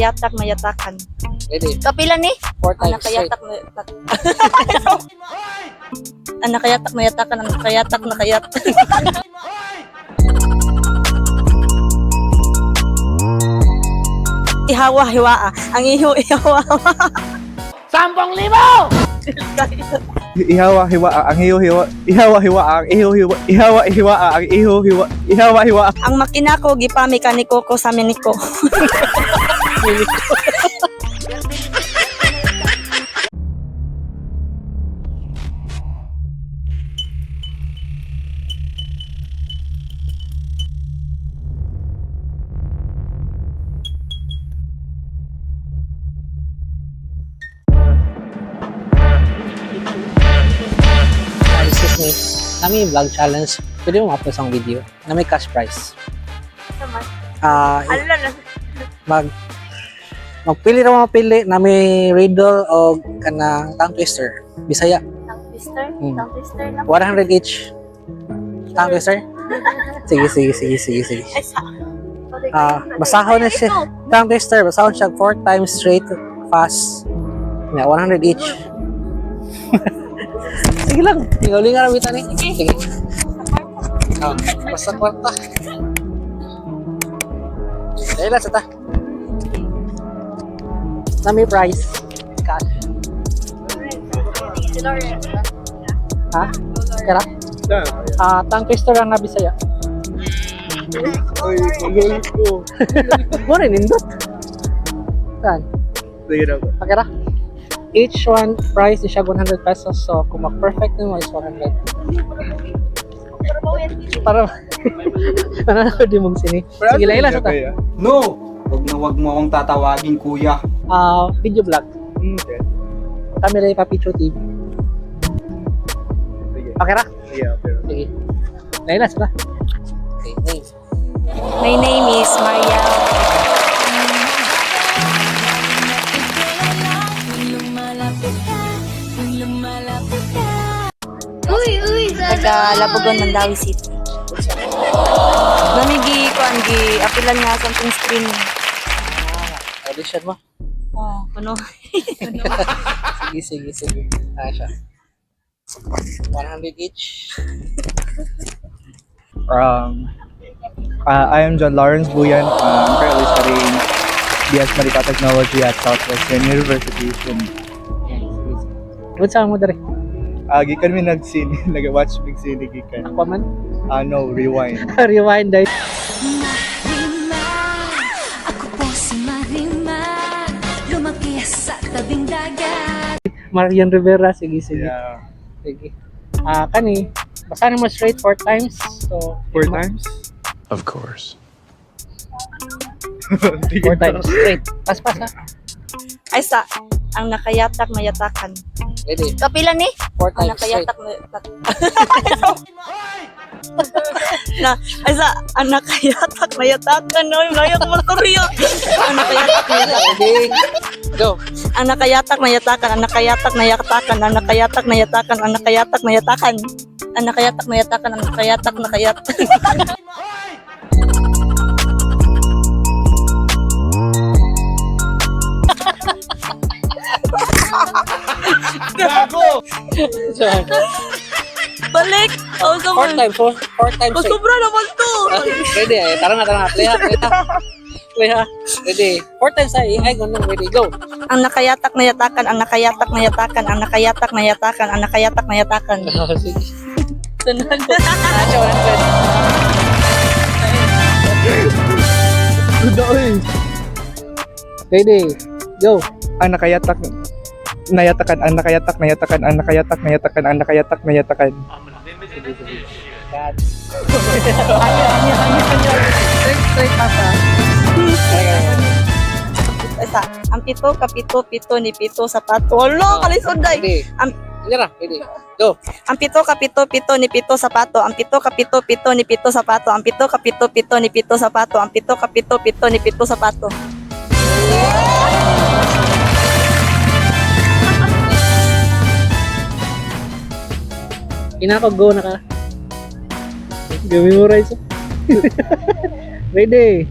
nakayatak mayatakan. Ready? Kapila ni? 4 times straight. Nakayatak nakayatak mayatakan, nakayatak nakayat. Ihawa hiwaa. Ang ihawa. 10,000! Ihawa hiwa ang hiwa ihawa hiwa ang hiwa ihawa hiwa ang hiwa ihawa hiwa. Ang makina ko gipami kaniko ko sa miniko. Excuse me. Kami vlog challenge. Pwede mo ma-upload ang video na may cash prize. Magpili ra mo mapili na may riddle o kanang tongue twister. Bisaya. Tongue twister? Hmm. Tongue twister na. 100 each. Tongue twister? Sige. Basahon na siya. Tongue twister, basahon siya 4 times straight, fast. Yeah, 100 each. Sige lang. Tingoli nga ramita ni. Sige. Basta kwarta. Dahil lang sa ta. Na may price. Cash. Ha? Kara? Tongue twister ang nabisaya. Ay, malulit ko. Mo rin, indot. Saan? Sige na ba? Pakira. Each one price is siya 100 pesos. So, kung mag-perfect mo is 100. Para di mong sini. Sige, laila sa ta. No! Wag mo akong tatawagin, kuya. Video vlog. Okay. Kami rin Papitro TV. Sige. Pakira. Yeah, pero Sige. Laila sa ta. Okay, name. My name is Maria. Taga Labugon, Mandawi City. Namigi ko ang apilan nga sa itong screen. Audition mo. Oh, kuno. Sige. Siya. 100 each. I am John Lawrence Buyan. I'm currently studying BS Medical Technology at Southwestern University. What's mo dari? Gikan mi nag-sine, nag-watch big sine gikan. Ako man. No, rewind. Rewind dahil. Ako po si Marima, lumaki sa tabing dagat. Marian Rivera. Sige. Yeah. Sige. Kani. Basahin mo straight 4 times. So, 4 times? Of course. 4 times straight. Pas ha. Ay sa, ang nakayatak mayatakan. Ready? Kapila ni? 4 Ang times straight. nakayatak ay sa, ang nakayatak mayatakan. No, layat mo Korea. Ang nakayatak mayatakan. Ready? Go. Ang nakayatak mayatakan, ang nakayatak mayatakan, ang nakayatak mayatakan, ang nakayatak mayatakan. Ang nakayatak mayatakan, ang nakayatak nakayat. So, Balik! Oh, 4 times. 4 times straight. Sobra naman to! Ready? Tara na. Play ha. Ready? 4 times ay ganun. Ready? Go. Ang nakayatak mayatakan, ang nakayatak mayatakan, ang nakayatak mayatakan, ang nakayatak mayatakan. Sige. Sunod. Nacho, 100. Good oy. Ready? Go. Ang nakayatak nayatakan, ang nakayatak nayatakan, ang nakayatak nayatakan, ang nakayatak nayatakan. God. Straight pasa. Isa, ang pito, kapito, pito, ni pito, sapato. Wala, kalisunday. Ready? Ready? Go. Ang pito, kapito, pito, ni pito, sapato. Ang pito, kapito, pito, ni pito, sapato. Ang pito, kapito, pito, ni pito, sapato. Ang pito, kapito, pito, ni pito, sapato. Go na ka. Go memorize. Ready?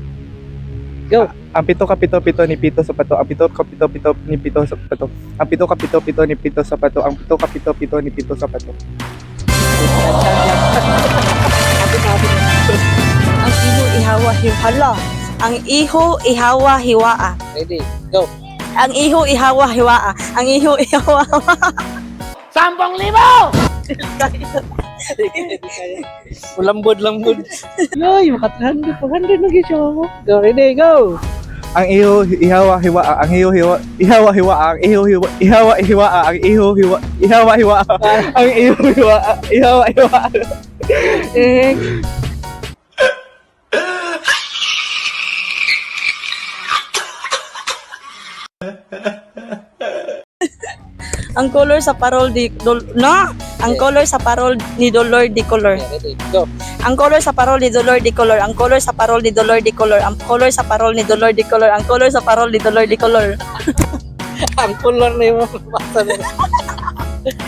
Go. Ang pito kapito-pito ni Pito sa pato. Ang pito kapito-pito ni Pito sa pato. Ang pito kapito-pito ni Pito sa pato. Ang pito kapito-pito ni Pito sa pato. Ang iho ihawa hiwala. Ang iho ihawa hiwaa. Ready, go. Ang iho ihawa hiwaa. Ang iho ihawa. 10,000! Lambod. Yoy, maka 300 lagi siya mo. Go, ready, go. Ang iho ihawa hiwa. Ang iho ihawa hiwa. Ang iho ihawa hiwa. Ang iho ihawa hiwa. Ang iho ihawa hiwa. Ang color sa parol di Ang color sa parol ni Dolor di color. Ready, go. Ang color sa parol ni Dolor di color. Ang color sa parol ni Dolor di color. Ang color sa parol ni Dolor di color. Ang color sa parol ni Dolor di color. Ang color na yung basa na.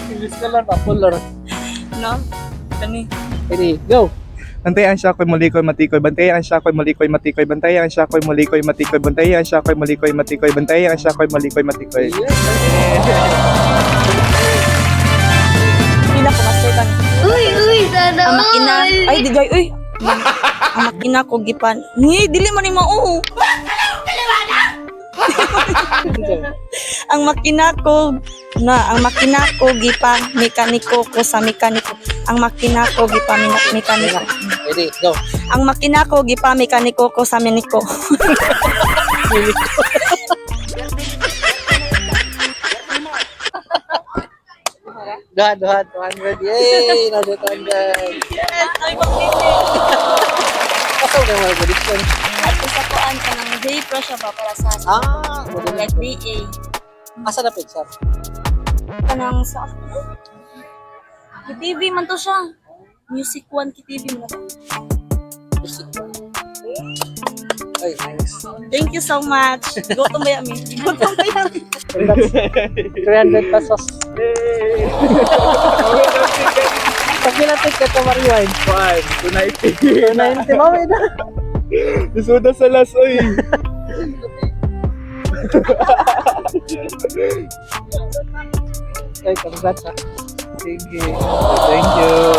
English color pa, color. No? Kani. Ready, go. Bantayan siya ko'y mulikoy matikoy. Bantayan siya ko'y mulikoy matikoy. Bantayan siya ko'y mulikoy matikoy. Bantayan siya ko'y mulikoy matikoy. Bantayan siya ko'y mulikoy matikoy. Pila ko master kan. Uy, sana Ang makina. Ay digay uy. Ang makina ko gipan. Ni dili man ni mao. Ang makina ko gipang mekaniko ko sa mekaniko. Ang makina ko gipang mekaniko. Ready, go. Ang makina ko gipang mekaniko ko sa meniko. Duhan, 200. Yay! Nado 200. Ay bakit? Asa na mga prediction? At isa ko an kanang day pro siya ba para sa like DA. Asa na pizza? Kanang sa KTV man to siya. Music One KTV man to. Ay, nice. Thank you so much. Gutom ba yami? Gutom ba yami? 300 pesos. Pag ginatid ka ito, Mariwine. 290 mo, na. Isuda sa las, oy. Ay, congrats ha. Sige. Thank you.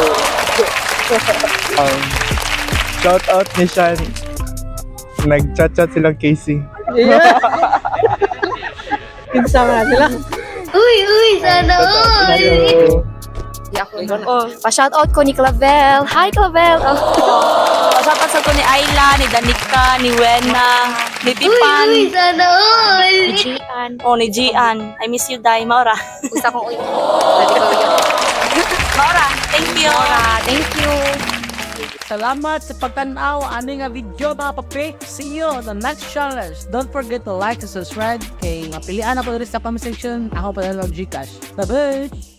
Shout out ni Sean. Nag-chat-chat silang Casey. Yeah. Pinsa nga sila. Uy, sana all! Oh, pa-shoutout ko ni Clavel. Hi, Clavel. Oh. Pa-shoutout sa ko ni Ayla, ni Danica, ni Wena, ni Pipan, Uy, sana all! ni Gian. Oh, ni Gian. I miss you, Dai. Maura. Gusto kong uy. Pwede ko yun. Maura, thank you. Thank you. Salamat sa pagtanaw ani nga video mga papi. See you on the next challenge. Don't forget to like and subscribe kay mapilian na po rin sa comment section. Ako pa ng Gcash. Bye-bye!